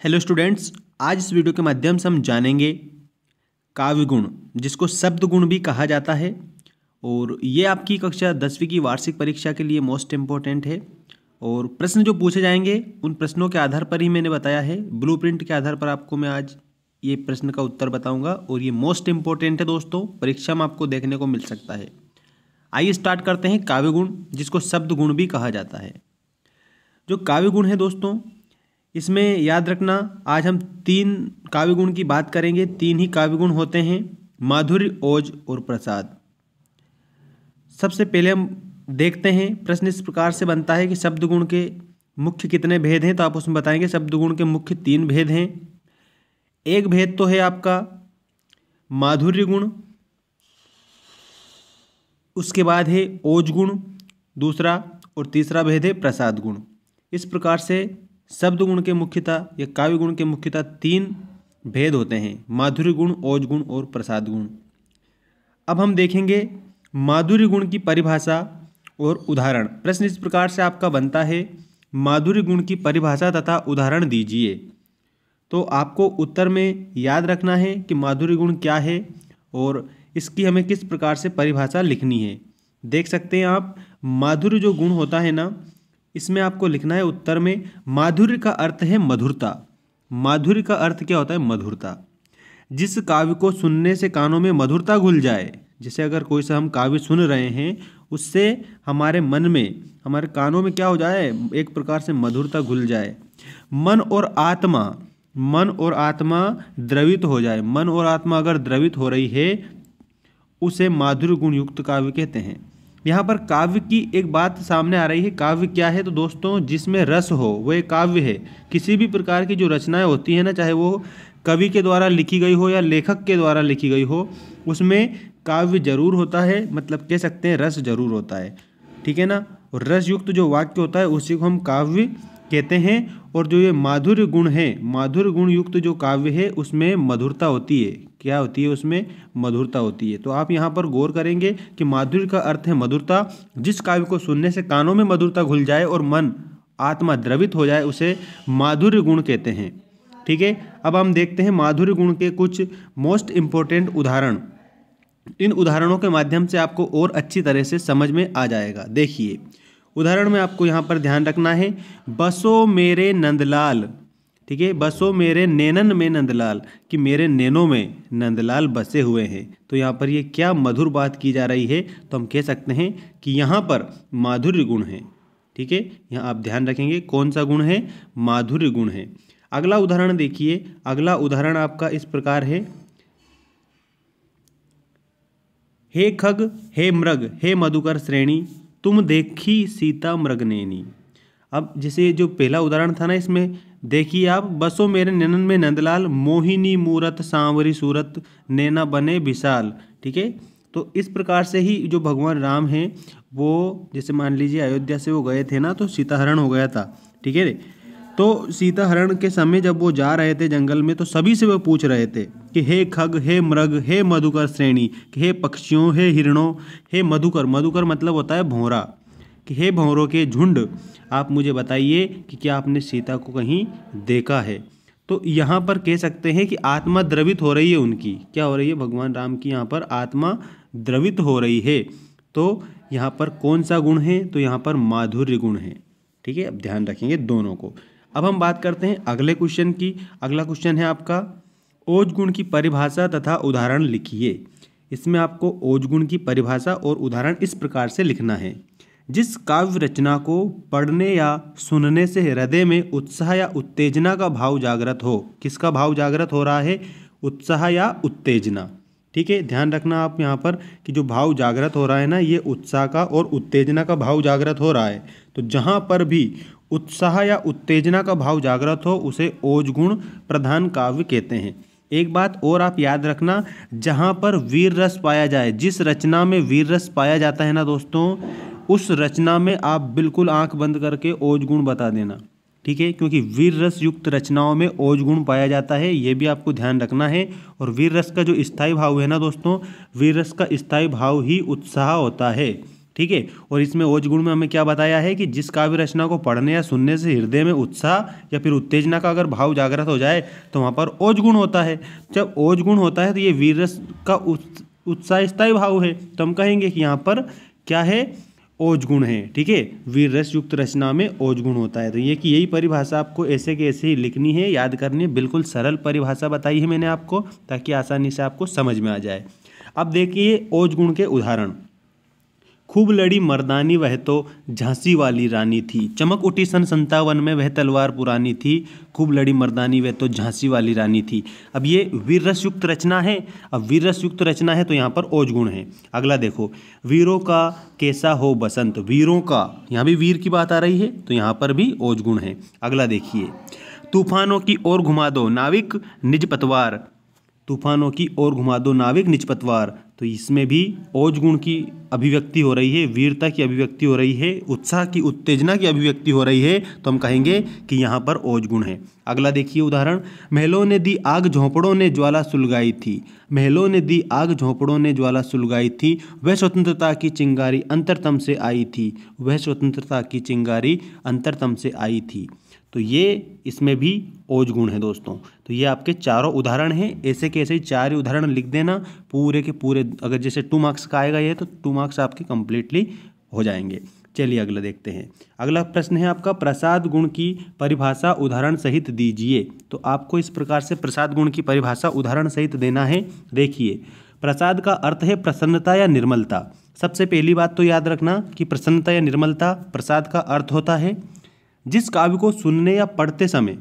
Hello students, आज इस video के माध्यम से हम जानेंगे काव्य गुण, जिसको शब्द गुण भी कहा जाता है। और ये आपकी कक्षा 10वीं की वार्षिक परीक्षा के लिए मोस्ट इम्पोर्टेंट है। और प्रश्न जो पूछे जाएंगे उन प्रश्नों के आधार पर ही मैंने बताया है, ब्लूप्रिंट के आधार पर आपको मैं आज ये प्रश्न का उत्तर बताऊंगा। और ये मोस्ट इम्पोर्टेंट है दोस्तों, परीक्षा में आपको देखने को मिल सकता है। आइए स्टार्ट करते हैं काव्य गुण, जिसको शब्द गुण भी कहा जाता है। जो काव्य गुण है दोस्तों, इसमें याद रखना, आज हम 3 काव्य गुण की बात करेंगे। 3 ही काव्य गुण होते हैं, माधुर्य, ओज और प्रसाद। सबसे पहले हम देखते हैं, प्रश्न इस प्रकार से बनता है कि शब्द गुण के मुख्य कितने भेद हैं, तो आप उसमें बताएंगे शब्द गुण के मुख्य 3 भेद हैं। एक भेद तो है आपका माधुर्य गुण, उसके बाद है ओज गुण दूसरा, और तीसरा भेद है प्रसाद गुण। इस प्रकार से शब्द गुण के मुख्यतः या काव्य गुण के मुख्यतः 3 भेद होते हैं, माधुर्य गुण, ओज गुण और प्रसाद गुण। अब हम देखेंगे माधुर्य गुण की परिभाषा और उदाहरण। प्रश्न इस प्रकार से आपका बनता है, माधुर्य गुण की परिभाषा तथा उदाहरण दीजिए। तो आपको उत्तर में याद रखना है कि माधुर्य गुण क्या है और इसकी हमें किस प्रकार से परिभाषा लिखनी है। देख सकते हैं आप, माधुर्य जो गुण होता है ना, इसमें आपको लिखना है उत्तर में, माधुर्य का अर्थ है मधुरता। माधुर्य का अर्थ क्या होता है? मधुरता। जिस काव्य को सुनने से कानों में मधुरता घुल जाए, जैसे अगर कोई सा हम काव्य सुन रहे हैं, उससे हमारे मन में, हमारे कानों में क्या हो जाए, एक प्रकार से मधुरता घुल जाए। मन और आत्मा द्रवित हो जाए। मन और आत्मा अगर द्रवित हो रही है, उसे माधुर्य गुण युक्त काव्य कहते हैं। यहाँ पर काव्य की एक बात सामने आ रही है। काव्य क्या है? तो दोस्तों, जिसमें रस हो वो एक काव्य है। किसी भी प्रकार की जो रचनाएं होती है ना, चाहे वो कवि के द्वारा लिखी गई हो या लेखक के द्वारा लिखी गई हो, उसमें काव्य जरूर होता है, मतलब कह सकते हैं रस जरूर होता है। ठीक है ना? और रस युक्त जो वाक्य होता है उसी को हम काव्य कहते हैं। और जो ये माधुर्य गुण है, माधुर्य गुण युक्त जो काव्य है, उसमें मधुरता होती है। क्या होती है? उसमें मधुरता होती है। तो आप यहाँ पर गौर करेंगे कि माधुर्य का अर्थ है मधुरता। जिस काव्य को सुनने से कानों में मधुरता घुल जाए और मन आत्मा द्रवित हो जाए, उसे माधुर्य गुण कहते हैं। ठीक है, अब हम देखते हैं माधुर्य गुण के कुछ मोस्ट इम्पोर्टेंट उदाहरण। इन उदाहरणों के माध्यम से आपको और अच्छी तरह से समझ में आ जाएगा। देखिए, उदाहरण में आपको यहाँ पर ध्यान रखना है, बसो मेरे नंदलाल। ठीक है, बसो मेरे नैनन में नंदलाल, कि मेरे नैनों में नंदलाल बसे हुए हैं। तो यहाँ पर ये क्या मधुर बात की जा रही है, तो हम कह सकते हैं कि यहाँ पर माधुर्य गुण है। ठीक है, यहाँ आप ध्यान रखेंगे कौन सा गुण है? माधुर्य गुण है। अगला उदाहरण देखिए, अगला उदाहरण आपका इस प्रकार है, हे खग हे मृग हे मधुकर श्रेणी, तुम देखी सीता मृगनैनी। अब जैसे जो पहला उदाहरण था ना, इसमें देखिए आप, बसो मेरे नैनन में नंदलाल, मोहिनी मूरत सांवरी सूरत, नैना बने विशाल। ठीक है, तो इस प्रकार से ही जो भगवान राम हैं, वो जैसे मान लीजिए अयोध्या से वो गए थे ना, तो सीता हरण हो गया था। ठीक है, तो सीता हरण के समय जब वो जा रहे थे जंगल में, तो सभी से वो पूछ रहे थे कि हे खग हे मृग हे मधुकर श्रेणी, कि हे पक्षियों, हे हिरणों, हे मधुकर। मधुकर मतलब होता है भौरा, कि हे भौरों के झुंड, आप मुझे बताइए कि क्या आपने सीता को कहीं देखा है। तो यहाँ पर कह सकते हैं कि आत्मा द्रवित हो रही है उनकी। क्या हो रही है? भगवान राम की यहाँ पर आत्मा द्रवित हो रही है। तो यहाँ पर कौन सा गुण है? तो यहाँ पर माधुर्य गुण है। ठीक है, अब ध्यान रखेंगे दोनों को। अब हम बात करते हैं अगले क्वेश्चन की। अगला क्वेश्चन है आपका, ओज गुण की परिभाषा तथा उदाहरण लिखिए। इसमें आपको ओज गुण की परिभाषा और उदाहरण इस प्रकार से लिखना है, जिस काव्य रचना को पढ़ने या सुनने से हृदय में उत्साह या उत्तेजना का भाव जागृत हो। किसका भाव जागृत हो रहा है? उत्साह या उत्तेजना। ठीक है, ध्यान रखना आप यहाँ पर कि जो भाव जागृत हो रहा है ना, ये उत्साह का और उत्तेजना का भाव जागृत हो रहा है। तो जहाँ पर भी उत्साह या उत्तेजना का भाव जागृत हो, उसे ओज गुण प्रधान काव्य कहते हैं। एक बात और आप याद रखना, जहाँ पर वीर रस पाया जाए, जिस रचना में वीर रस पाया जाता है ना दोस्तों, उस रचना में आप बिल्कुल आंख बंद करके ओज गुण बता देना। ठीक है, क्योंकि वीर रस युक्त रचनाओं में ओज गुण पाया जाता है, ये भी आपको ध्यान रखना है। और वीर रस का जो स्थायी भाव है ना दोस्तों, वीर रस का स्थायी भाव ही उत्साह होता है। ठीक है। और इसमें ओज गुण में हमें क्या बताया है कि जिस काव्य रचना को पढ़ने या सुनने से हृदय में उत्साह या फिर उत्तेजना का अगर भाव जागृत हो जाए तो वहाँ पर ओज गुण होता है। जब ओज गुण होता है तो ये वीर रस का उत्साह स्थायी भाव है, तो हम कहेंगे कि यहाँ पर क्या है, ओज गुण है। ठीक है, वीर रस युक्त रचना में ओज गुण होता है। तो ये कि यही परिभाषा आपको ऐसे के ऐसे ही लिखनी है, याद करनी है। बिल्कुल सरल परिभाषा बताई है मैंने आपको, ताकि आसानी से आपको समझ में आ जाए। अब देखिए ओज गुण के उदाहरण। खूब लड़ी मर्दानी वह तो झांसी वाली रानी थी, चमक उठी सन 57 में वह तलवार पुरानी थी। खूब लड़ी मर्दानी वह तो झांसी वाली रानी थी। अब ये वीर रस युक्त रचना है। अब वीर रस युक्त रचना है तो यहाँ पर ओज गुण है। अगला देखो, वीरों का कैसा हो बसंत, वीरों का, यहाँ भी वीर की बात आ रही है तो यहाँ पर भी ओज गुण है। अगला देखिए, तूफानों की ओर घुमा दो नाविक निज पतवार, तूफानों की ओर घुमा दो नाविक निज पतवार। तो इसमें भी ओज गुण की अभिव्यक्ति हो रही है, वीरता की अभिव्यक्ति हो रही है, उत्साह की उत्तेजना की अभिव्यक्ति हो रही है, तो हम कहेंगे कि यहाँ पर ओज गुण है। अगला देखिए उदाहरण, महलों ने दी आग झोंपड़ों ने ज्वाला सुलगाई थी, महलों ने दी आग झोंपड़ों ने ज्वाला सुलगाई थी, वह स्वतंत्रता की चिंगारी अंतरतम से आई थी, वह स्वतंत्रता की चिंगारी अंतरतम से आई थी। तो ये इसमें भी ओज गुण है दोस्तों। तो ये आपके चारों उदाहरण हैं, ऐसे के ऐसे ही 4 उदाहरण लिख देना पूरे के पूरे। अगर जैसे 2 मार्क्स का आएगा ये, तो 2 मार्क्स आपके कंप्लीटली हो जाएंगे। चलिए अगला देखते हैं। अगला प्रश्न है आपका, प्रसाद गुण की परिभाषा उदाहरण सहित दीजिए। तो आपको इस प्रकार से प्रसाद गुण की परिभाषा उदाहरण सहित देना है। देखिए, प्रसाद का अर्थ है प्रसन्नता या निर्मलता। सबसे पहली बात तो याद रखना कि प्रसन्नता या निर्मलता प्रसाद का अर्थ होता है। जिस काव्य को सुनने या पढ़ते समय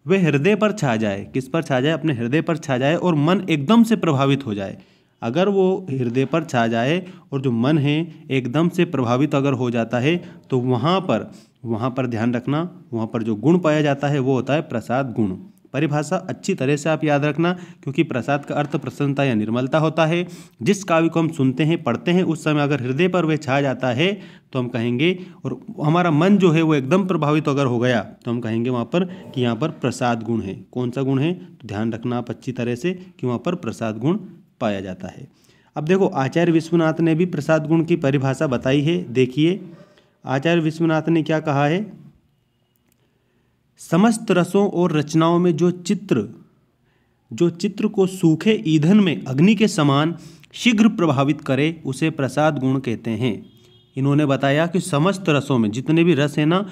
वह हृदय पर छा जाए, किस पर छा जाए, अपने हृदय पर छा जाए और मन एकदम से प्रभावित हो जाए। अगर वो हृदय पर छा जाए और जो मन है एकदम से प्रभावित अगर हो जाता है, तो वहाँ पर ध्यान रखना, वहाँ पर जो गुण पाया जाता है वो होता है प्रसाद गुण। परिभाषा अच्छी तरह से आप याद रखना, क्योंकि प्रसाद का अर्थ प्रसन्नता या निर्मलता होता है। जिस काव्य को हम सुनते हैं पढ़ते हैं उस समय अगर हृदय पर वह छा जाता है तो हम कहेंगे, और हमारा मन जो है वो एकदम प्रभावित अगर हो गया तो हम कहेंगे वहाँ पर कि यहाँ पर प्रसाद गुण है। कौन सा गुण है, तो ध्यान रखना आप अच्छी तरह से कि वहाँ पर प्रसाद गुण पाया जाता है। अब देखो, आचार्य विश्वनाथ ने भी प्रसाद गुण की परिभाषा बताई है। देखिए आचार्य विश्वनाथ ने क्या कहा है, समस्त रसों और रचनाओं में जो चित्र को सूखे ईंधन में अग्नि के समान शीघ्र प्रभावित करे उसे प्रसाद गुण कहते हैं। इन्होंने बताया कि समस्त रसों में, जितने भी रस है ना,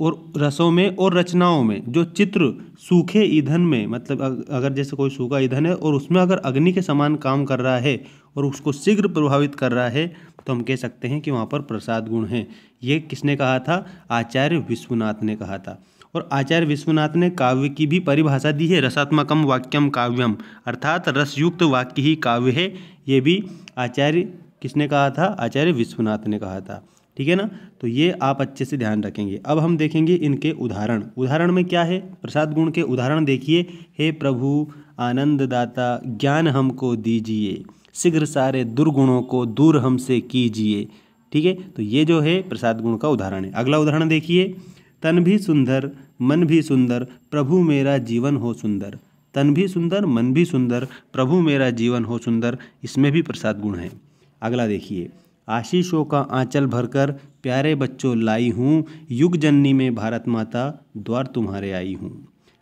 और रसों में और रचनाओं में जो चित्र सूखे ईंधन में, मतलब अगर जैसे कोई सूखा ईंधन है और उसमें अगर अग्नि के समान काम कर रहा है और उसको शीघ्र प्रभावित कर रहा है, तो हम कह सकते हैं कि वहाँ पर प्रसाद गुण है। ये किसने कहा था, आचार्य विश्वनाथ ने कहा था। और आचार्य विश्वनाथ ने काव्य की भी परिभाषा दी है, रसात्मकम वाक्यम काव्यम, अर्थात रसयुक्त वाक्य ही काव्य है। ये भी आचार्य किसने कहा था, आचार्य विश्वनाथ ने कहा था। ठीक है ना, तो ये आप अच्छे से ध्यान रखेंगे। अब हम देखेंगे इनके उदाहरण में क्या है। प्रसाद गुण के उदाहरण देखिए, हे प्रभु आनंद दाता ज्ञान हमको दीजिए, शीघ्र सारे दुर्गुणों को दूर हमसे कीजिए। ठीक है, तो ये जो है प्रसाद गुण का उदाहरण है। अगला उदाहरण देखिए, तन भी सुंदर मन भी सुंदर प्रभु मेरा जीवन हो सुंदर, तन भी सुंदर मन भी सुंदर प्रभु मेरा जीवन हो सुंदर। इसमें भी प्रसाद गुण है। अगला देखिए, आशीषों का आंचल भरकर प्यारे बच्चों लाई हूँ, युग जननी में भारत माता द्वार तुम्हारे आई हूँ।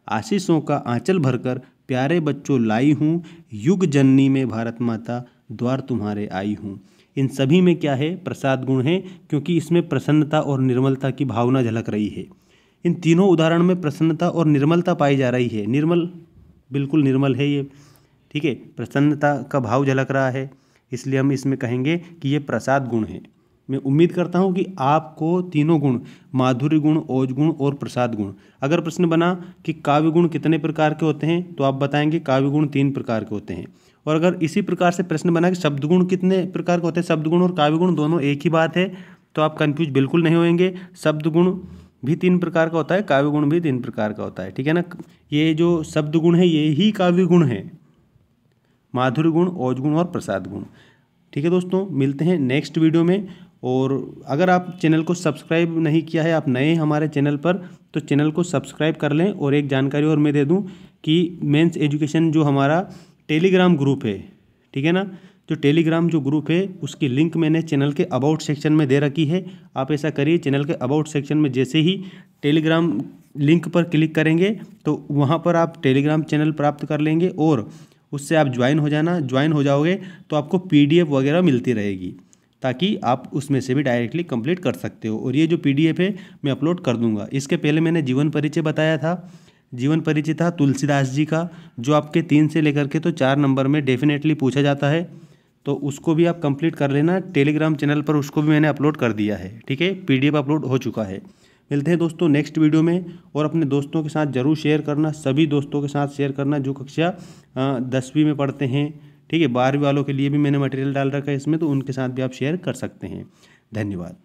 आशीषों का आंचल भरकर प्यारे बच्चों लाई हूँ, युग जननी में भारत माता द्वार तुम्हारे आई हूँ। इन सभी में क्या है, प्रसाद गुण है, क्योंकि इसमें प्रसन्नता और निर्मलता की भावना झलक रही है। इन तीनों उदाहरण में प्रसन्नता और निर्मलता पाई जा रही है। निर्मल, बिल्कुल निर्मल है ये। ठीक है, प्रसन्नता का भाव झलक रहा है, इसलिए हम इसमें कहेंगे कि ये प्रसाद गुण है। मैं उम्मीद करता हूँ कि आपको तीनों गुण, माधुर्य गुण, ओज गुण और प्रसाद गुण, अगर प्रश्न बना कि काव्य गुण कितने प्रकार के होते हैं तो आप बताएंगे काव्य गुण 3 प्रकार के होते हैं। और अगर इसी प्रकार से प्रश्न बना कि शब्द गुण कितने प्रकार के होते हैं, शब्द गुण और काव्य गुण दोनों एक ही बात है, तो आप कन्फ्यूज बिल्कुल नहीं होंगे। शब्द गुण भी 3 प्रकार का होता है, काव्य गुण भी 3 प्रकार का होता है। ठीक है ना, ये जो शब्द गुण है ये ही काव्य गुण है, माधुर्य गुण, ओज गुण और प्रसाद गुण। ठीक है दोस्तों, मिलते हैं नेक्स्ट वीडियो में। और अगर आप चैनल को सब्सक्राइब नहीं किया है, आप नए हमारे चैनल पर, तो चैनल को सब्सक्राइब कर लें। और एक जानकारी और मैं दे दूं कि मेंस एजुकेशन जो हमारा टेलीग्राम ग्रुप है, ठीक है ना, जो टेलीग्राम जो ग्रुप है उसकी लिंक मैंने चैनल के अबाउट सेक्शन में दे रखी है। आप ऐसा करिए, चैनल के अबाउट सेक्शन में जैसे ही टेलीग्राम लिंक पर क्लिक करेंगे तो वहाँ पर आप टेलीग्राम चैनल प्राप्त कर लेंगे और उससे आप ज्वाइन हो जाना। ज्वाइन हो जाओगे तो आपको PDF वगैरह मिलती रहेगी, ताकि आप उसमें से भी डायरेक्टली कंप्लीट कर सकते हो। और ये जो PDF है मैं अपलोड कर दूंगा। इसके पहले मैंने जीवन परिचय बताया था। जीवन परिचय था तुलसीदास जी का, जो आपके 3 से लेकर के तो 4 नंबर में डेफिनेटली पूछा जाता है, तो उसको भी आप कंप्लीट कर लेना। टेलीग्राम चैनल पर उसको भी मैंने अपलोड कर दिया है, ठीक है, PDF अपलोड हो चुका है। मिलते हैं दोस्तों नेक्स्ट वीडियो में, और अपने दोस्तों के साथ ज़रूर शेयर करना, सभी दोस्तों के साथ शेयर करना जो कक्षा 10वीं में पढ़ते हैं, ठीक है। 12वीं वालों के लिए भी मैंने मटेरियल डाल रखा है इसमें, तो उनके साथ भी आप शेयर कर सकते हैं। धन्यवाद।